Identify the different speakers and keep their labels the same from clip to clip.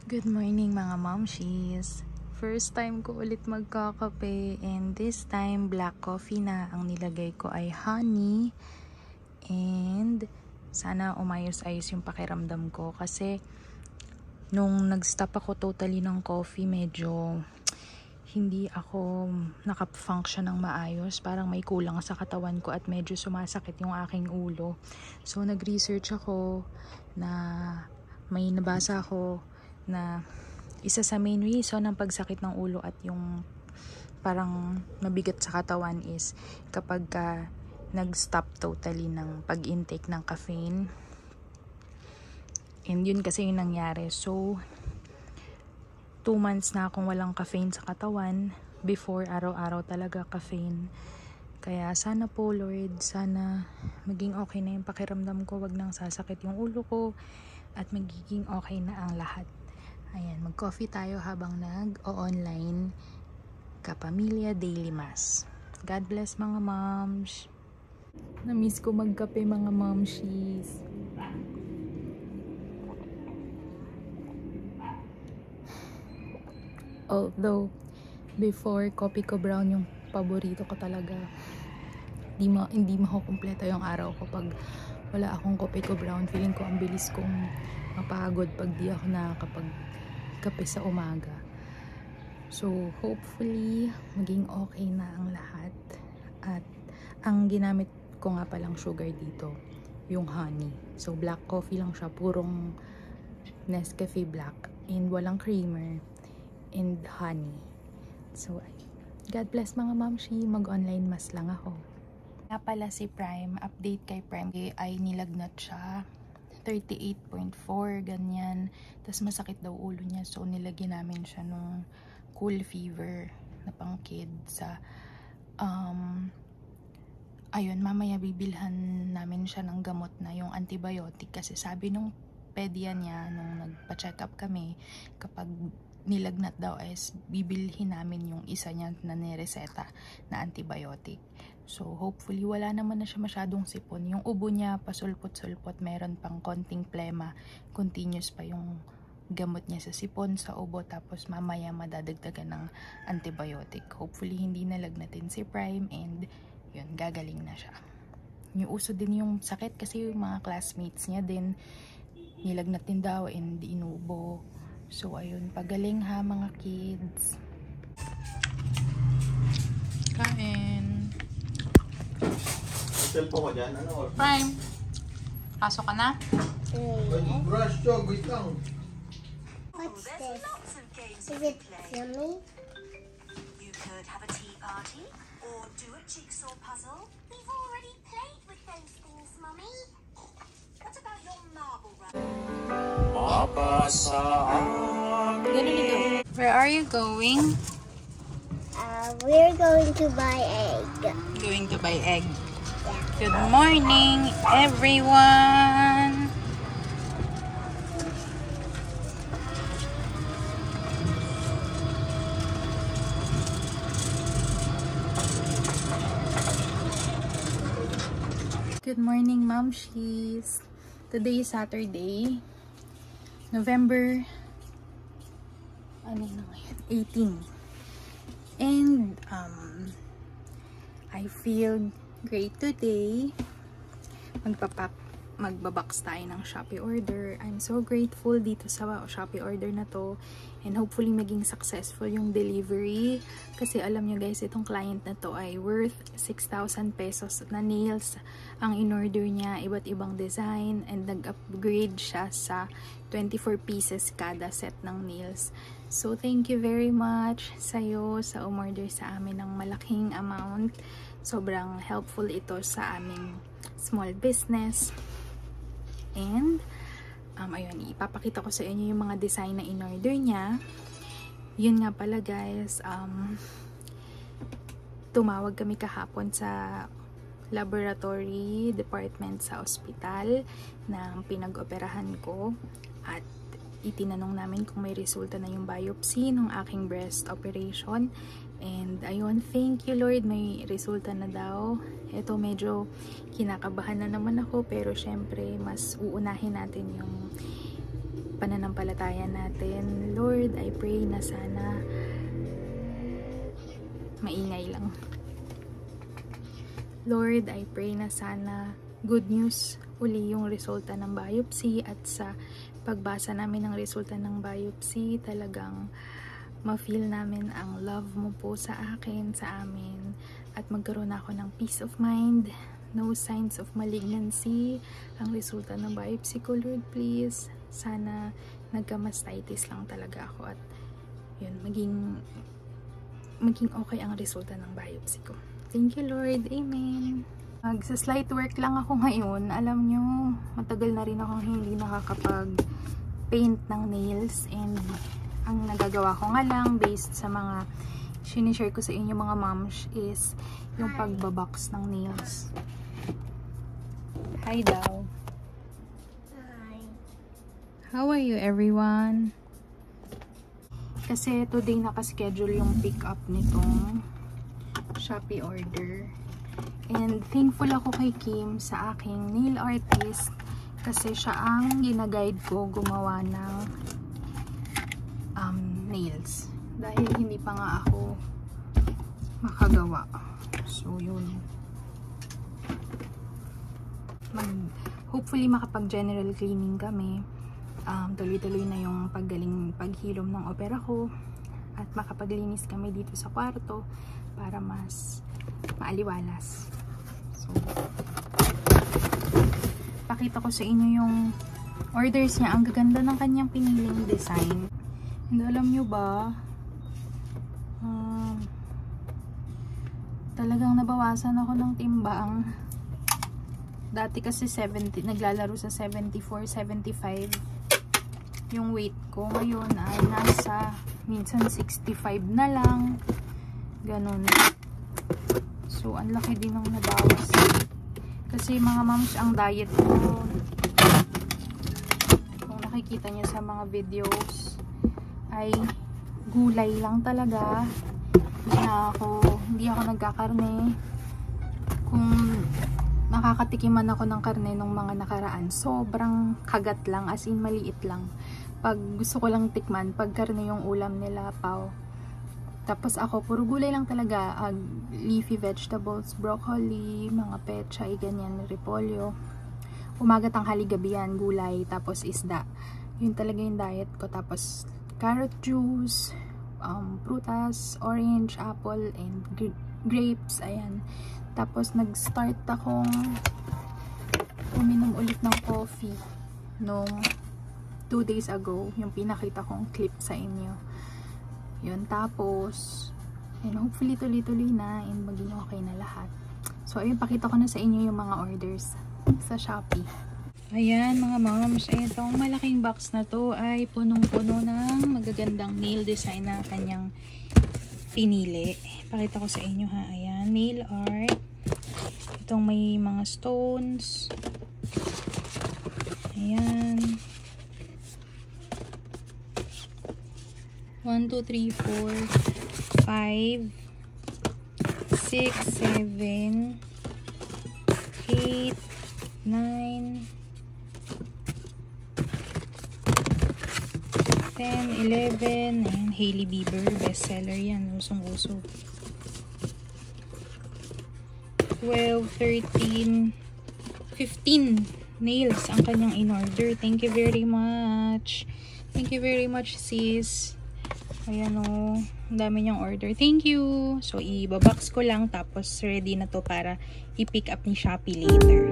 Speaker 1: Good morning mga momshies! First time ko ulit magkakape and this time black coffee na. Ang nilagay ko ay honey and sana umayos-ayos yung pakiramdam ko kasi nung nag-stop ako totally ng coffee medyo hindi ako nakafunction ng maayos. Parang may kulang sa katawan ko at medyo sumasakit yung aking ulo. So nag-research ako na may nabasa ako na isa sa main reason ng pagsakit ng ulo at yung parang mabigat sa katawan is kapag nag-stop totally ng pag-intake ng caffeine. And yun kasi yung nangyari. So 2 months na akong walang caffeine sa katawan. Before, araw-araw talaga caffeine. Kaya sana po Lord, sana maging okay na yung pakiramdam ko, wag nang sasakit yung ulo ko at magiging okay na ang lahat. Ayan, mag-coffee tayo habang nag-o-online Kapamilya Daily Mass. God bless mga moms. Na-miss ko magkape mga momshies. Although, before, coffee ko brown yung paborito ko talaga. Hindi makukumpleto yung araw ko pag wala akong coffee ko brown. Feeling ko ang bilis kong mapagod pag di ako nakakapagkape sa umaga. So, hopefully, maging okay na ang lahat. At ang ginamit ko nga palang sugar dito, yung honey. So, black coffee lang siya. Purong Nescafe black. And walang creamer. And honey. So, God bless mga mamshi. Mag-online mas lang ako. Nga pala si Prime. Update kay Prime. Ay nilagnat siya. 38.4, ganyan. Tapos masakit daw ulo niya. So, nilagyan namin siya nung cool fever na pang kid sa ayun, mamaya bibilhan namin siya ng gamot na yung antibiotic kasi sabi nung pedya niya nung nagpa-check up kami, kapag nilagnat daw is bibilhin namin yung isa niya na nireseta na antibiotic. So, hopefully, wala naman na siya masyadong sipon. Yung ubo niya, pasulpot-sulpot, meron pang konting plema. Continuous pa yung gamot niya sa sipon, sa ubo, tapos mamaya madadagdagan ng antibiotic. Hopefully, hindi nalagnatin si Prime and yun, gagaling na siya. Yung uso din yung sakit kasi yung mga classmates niya din, nilagnat din daw and inubo. So, ayun, pagaling ha mga kids. Kain.
Speaker 2: Cellphone ko dyan, ano?
Speaker 1: Prime, pasok ka na?
Speaker 2: Brush dog, wait lang.
Speaker 3: What's this? Is it yummy?
Speaker 4: You could have a tea party or do a jigsaw puzzle.
Speaker 3: We've already played with those things, Mummy.
Speaker 4: What about your marble run?
Speaker 1: Where are you going?
Speaker 3: We're going to buy egg.
Speaker 1: Going to buy egg. Good morning, everyone. Good morning, momshies. Today is Saturday, November 18. And I feel great today. Magbabox tayo ng Shopee order. I'm so grateful dito sa Shopee order na to. And hopefully maging successful yung delivery. Kasi alam nyo guys, itong client na to ay worth 6,000 pesos na nails. Ang in-order niya, iba't ibang design. And nag-upgrade siya sa 24 pieces kada set ng nails. So, thank you very much sa'yo sa umorder sa amin ng malaking amount. Sobrang helpful ito sa aming small business. And, ayun, ipapakita ko sa inyo yung mga design na in-order niya. Yun nga pala guys, tumawag kami kahapon sa laboratory department sa ospital ng pinag-operahan ko. At itinanong namin kung may resulta na yung biopsy ng aking breast operation. And ayun, thank you Lord, may resulta na daw. Ito medyo kinakabahan na naman ako, pero syempre mas uunahin natin yung pananampalataya natin. Lord, I pray na sana maingay lang. Lord, I pray na sana good news uli yung resulta ng biopsy, at sa pagbasa namin ng resulta ng biopsy, talagang ma-feel namin ang love mo po sa akin, sa amin, at magkaroon ako ng peace of mind, no signs of malignancy ang resulta ng biopsy ko. Lord, please, sana nagka-mastitis lang talaga ako, at yun, maging okay ang resulta ng biopsy ko. Thank you, Lord. Amen. Magsa-slight work lang ako ngayon. Alam nyo, matagal na rin akong hindi nakakapag-paint ng nails, and ang nagagawa ko nga lang based sa mga sinishare ko sa inyo mga moms is yung pagbabox ng nails. Hi daw.
Speaker 3: Hi.
Speaker 1: How are you, everyone? Kasi today nakaschedule yung pick up nitong Shopee order. And thankful ako kay Kim sa aking nail artist, kasi siya ang ginaguide ko gumawa ng nails. Dahil hindi pa nga ako makagawa. So, yun. Hopefully makapag-general cleaning kami. Tuloy-tuloy na yung paghilom ng opera ko. At makapaglinis kami dito sa kwarto para mas maaliwalas. So, pakita ko sa inyo yung orders niya. Ang gaganda ng kanyang piniling design. And alam nyo ba, talagang nabawasan ako ng timbang. Dati kasi 70, naglalaro sa 74, 75 yung weight ko. Ngayon ay nasa minsan 65 na lang, ganun. So ang laki din ng nabawas, kasi mga moms, ang diet ko, kung nakikita nyo sa mga videos, ay gulay lang talaga. Hindi ako nagkakarne. Kung nakakatikiman ako ng karne nung mga nakaraan, sobrang kagat lang, as in maliit lang. Pag gusto ko lang tikman, pag karne yung ulam nila, pao. Tapos ako, puro gulay lang talaga. Leafy vegetables, broccoli, mga pechay, ganyan, repolyo. Umaga, tanghali, gabi yan, gulay, tapos isda. Yun talaga yung diet ko. Tapos carrot juice, prutas, orange, apple, and grapes, ayan. Tapos nag-start akong uminom ulit ng coffee nung 2 days ago, yung pinakita kong clip sa inyo. Yun, tapos and hopefully tuloy-tuloy na and maging okay na lahat. So ayun, pakita ko na sa inyo yung mga orders sa Shopee. Ayan mga moms, itong malaking box na to ay punong-puno ng magagandang nail design na kanyang pinili. Pakita ko sa inyo ha. Ayan, nail art. Itong may mga stones. Ayan. 1, 2, 3, 4, 5, 6, 7, 8, 9, 10, 11, and Hailey Bieber, bestseller yan, usong-uso. 12, 13, 15 nails ang kanyang in-order. Thank you very much. Thank you very much, sis. Ayan o, ang dami niyang order. Thank you. So, ibabox ko lang, tapos ready na to para i-pick up ni Shopee later.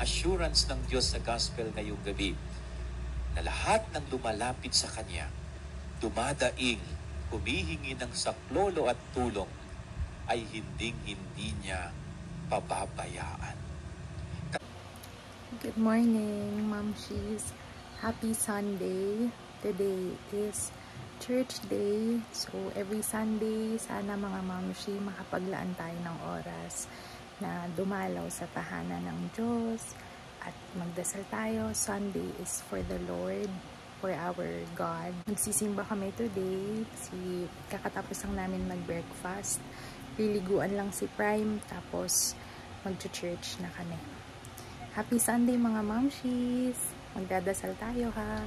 Speaker 5: Assurance ng Diyos sa gospel ngayong gabi na lahat ng lumalapit sa Kanya, dumadaing, humihingi ng saklolo at tulong, ay hinding-hindi niya pababayaan.
Speaker 1: Good morning, Momshies. Happy Sunday. Today is church day. So, every Sunday, sana mga Momshi, makapaglaan tayo ng oras na dumalaw sa tahanan ng Diyos at magdasal tayo. Sunday is for the Lord, for our God. Nagsisimba kami today. Kakatapos lang namin mag-breakfast. liliguan lang si Prime, tapos mag-church na kami. Happy Sunday mga mamshis! Magdadasal tayo ha!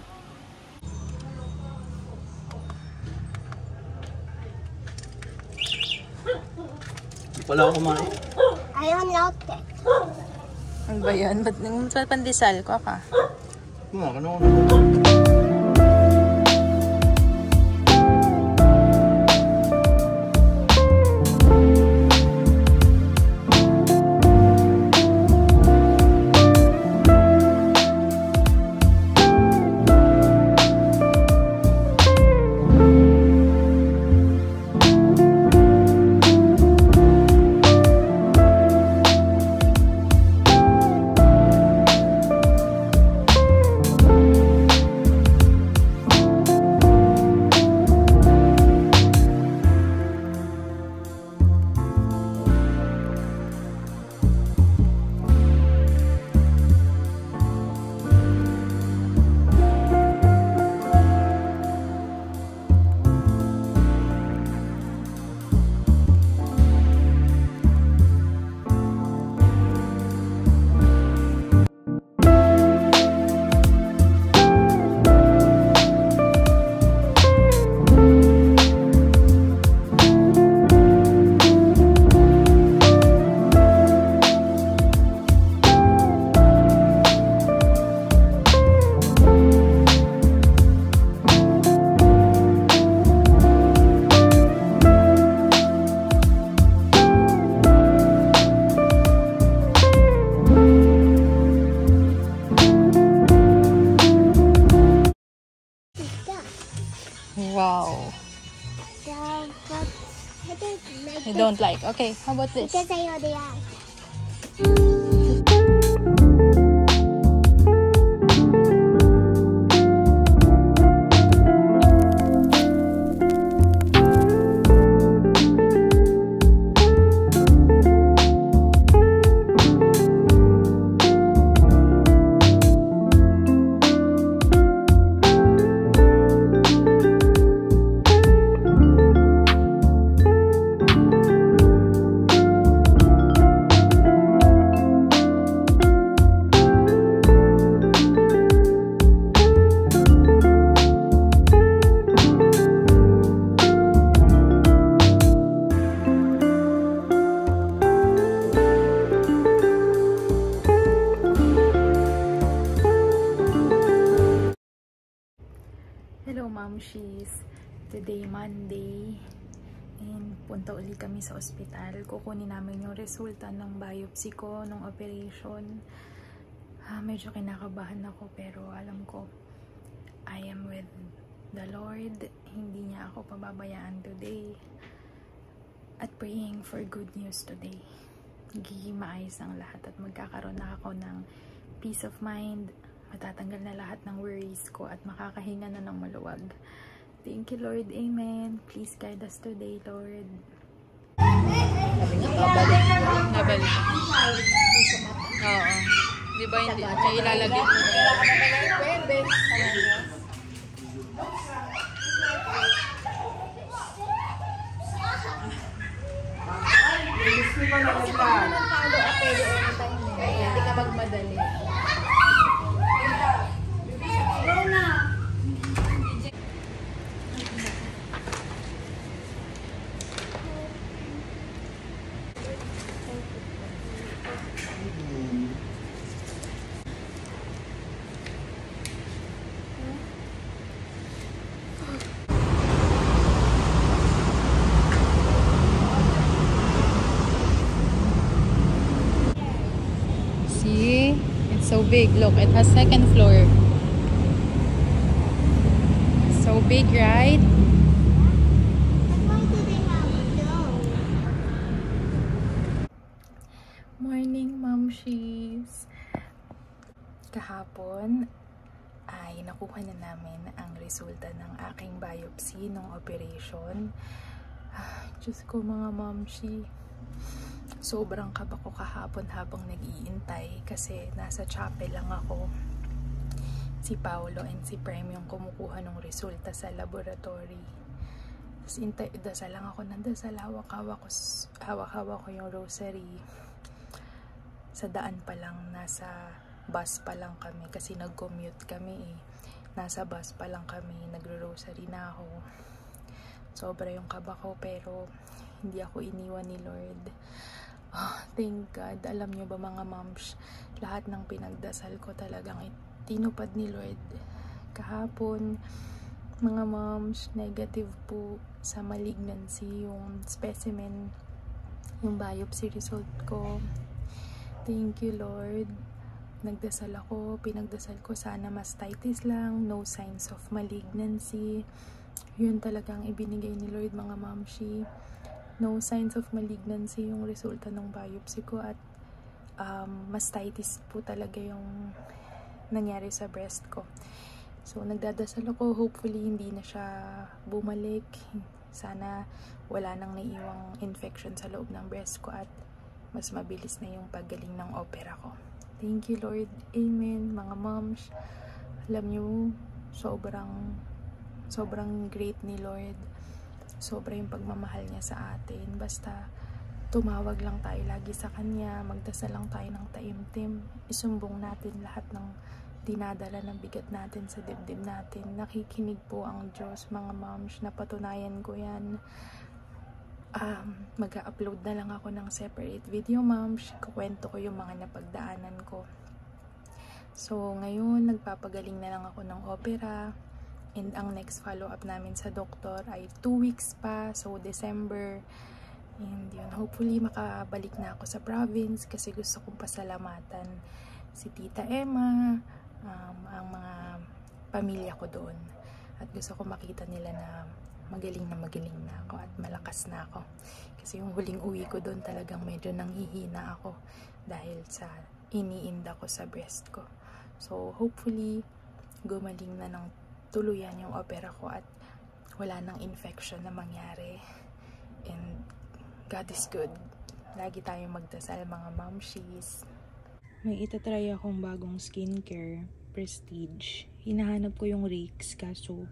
Speaker 2: Hindi pala ako kumain.
Speaker 3: I unlocked it.
Speaker 1: Ano ba yan? Ba't pandesal ko ka?
Speaker 2: Ano?
Speaker 1: Wow! I don't like. Okay, how about this?
Speaker 3: Because I know the eye.
Speaker 1: Hello mamshis! Today Monday and punta uli kami sa ospital. Kukunin namin yung resulta ng biopsy ko nung operation. Medyo kinakabahan ako pero alam ko I am with the Lord. Hindi niya ako pababayaan today. At praying for good news today. Magiging maayos ang lahat at magkakaroon na ako ng peace of mind. Matatanggal na lahat ng worries ko at makakahinga na ng maluwag. Thank you, Lord. Amen. Please guide us today, Lord. Sabi nga, babalik. Babalik. Oo. Di ba hindi? Kaya ilalagay mo. Hindi ka magmadali. See? It's so big. Look, it has second floor. So big, right?
Speaker 3: Why do they have a dome?
Speaker 1: Morning, mamshis! Kahapon ay nakuha na namin ang resulta ng aking biopsy ng operation. Diyos ko mga mamshi. Sobrang kaba ko kahapon habang nag-iintay kasi nasa chapel lang ako. Si Paolo and si Prime yung kumukuha ng resulta sa laboratory. Tapos dasal lang ako ng dasal, hawak-hawak ko yung rosary. Sa daan pa lang, nasa bus pa lang kami kasi nag-commute kami eh. Nasa bus pa lang kami, nagro-rosary na ako. Sobra yung kaba ko pero hindi ako iniwan ni Lord. Oh, thank God. Alam nyo ba mga moms, lahat ng pinagdasal ko talagang tinupad ni Lord. Kahapon, mga moms, negative po sa malignancy yung specimen, yung biopsy result ko. Thank you Lord. Nagdasal ako, pinagdasal ko sana mastitis lang, no signs of malignancy. Yun talagang ibinigay ni Lord mga mamshi. No signs of malignancy yung resulta ng biopsy ko at mastitis po talaga yung nangyari sa breast ko. So nagdadasal ako, hopefully hindi na siya bumalik. Sana wala nang naiiwang infection sa loob ng breast ko at mas mabilis na yung paggaling ng opera ko. Thank you Lord. Amen. Mga moms, alam nyo, sobrang great ni Lord. Sobra yung pagmamahal niya sa atin. Basta tumawag lang tayo lagi sa Kanya, magdasal lang tayo ng taimtim, isumbong natin lahat ng dinadala ng bigat natin sa dibdib natin. Nakikinig po ang Diyos, mga moms, napatunayan ko yan. Mag-upload na lang ako ng separate video, moms. Kukwento ko yung mga napagdaanan ko. So, ngayon, nagpapagaling na lang ako ng opera. And ang next follow-up namin sa doktor ay 2 weeks pa. So, December. And yun, hopefully makabalik na ako sa province kasi gusto kong pasalamatan si Tita Emma, ang mga pamilya ko doon. At gusto ko makita nila na magaling na ako at malakas na ako. Kasi yung huling uwi ko doon talagang medyo nanghihina ako dahil sa iniinda ko sa breast ko. So, hopefully, gumaling na ng tuluyan yung opera ko at wala nang infection na mangyari. And God is good. Lagi tayong magdasal mga momshies. May itatry akong bagong skincare, Prestige. Hinahanap ko yung Rix kaso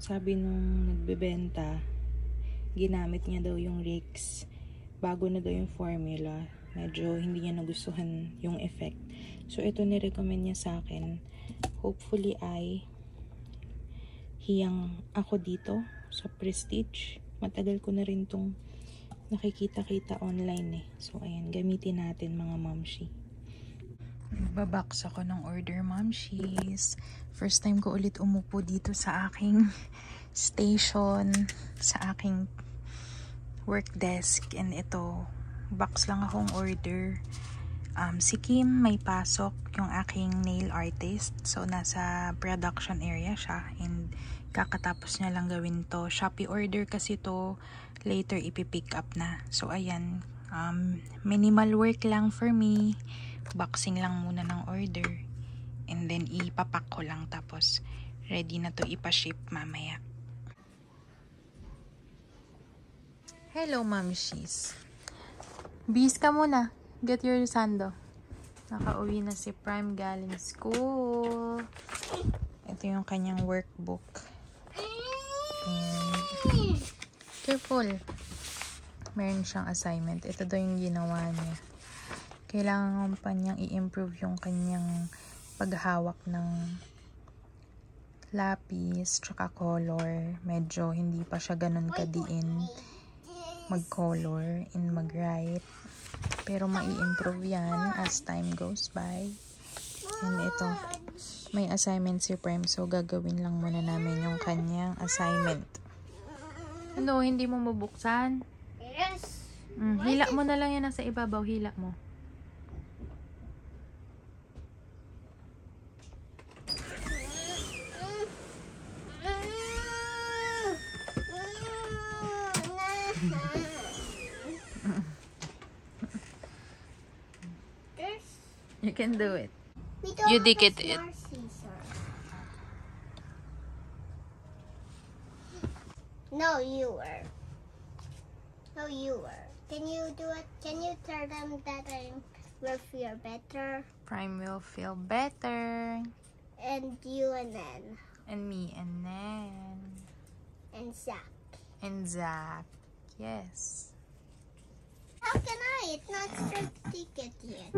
Speaker 1: sabi nung nagbebenta, ginamit niya daw yung Rix. Bago na daw yung formula. Medyo hindi niya nagustuhan yung effect. So, ito ni-recommend niya sa akin. Hopefully ay hiyang ako dito sa Prestige. Matagal ko na rin tong nakikita-kita online eh. So, ayan. Gamitin natin mga mamshi. Nagbabox ako ng order, mamshies. First time ko ulit umupo dito sa aking station, sa aking work desk. And ito, box lang akong order. Si Kim may pasok, yung aking nail artist. So, nasa production area siya. And kakatapos niya lang gawin to. Shopee order kasi to, later ipipick up na. So, ayan. Minimal work lang for me. Boxing lang muna ng order. And then, ipapak ko lang. Tapos, ready na to ipaship mamaya. Hello, mamshies. Bis ka muna. Get your sando. Nakauwi na si Prime galing school. Ito yung kanyang workbook. And careful. Meron siyang assignment. Ito daw yung ginawa niya. Kailangan pa niyang i-improve yung kanyang paghawak ng lapis tsaka color. Medyo hindi pa siya ganun kadiin mag-color and mag-write. Pero mai-improve yan as time goes by. And ito, may assignment si Prime. So, gagawin lang muna namin yung kanyang assignment. Ano, hindi mo mabuksan?
Speaker 3: Yes.
Speaker 1: Hila mo na lang yan nasa ibabaw. Hila mo. You can do it. You dikit it.
Speaker 3: No, you were. No, you were. Can you do it? Can you tell them that I will feel better?
Speaker 1: Prime will feel better.
Speaker 3: And you and then
Speaker 1: And me, and then...
Speaker 3: And Zach.
Speaker 1: And Zach. Yes.
Speaker 3: How can I? It's not straight ticket yet.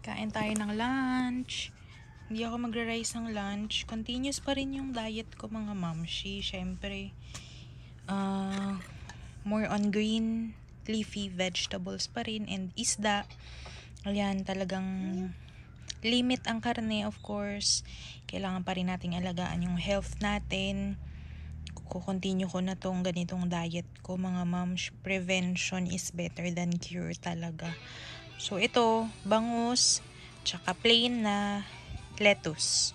Speaker 1: Kain tayo ng lunch. Hindi ako magra-rice ng lunch. Continuous pa rin yung diet ko, mga mamshi. Syempre, more on green, leafy vegetables pa rin, and isda. Ayan, talagang limit ang karne, of course. Kailangan pa rin nating alagaan yung health natin. Kukontinue ko na tong ganitong diet ko, mga moms. Prevention is better than cure talaga. So, ito, bangus, tsaka plain na lettuce.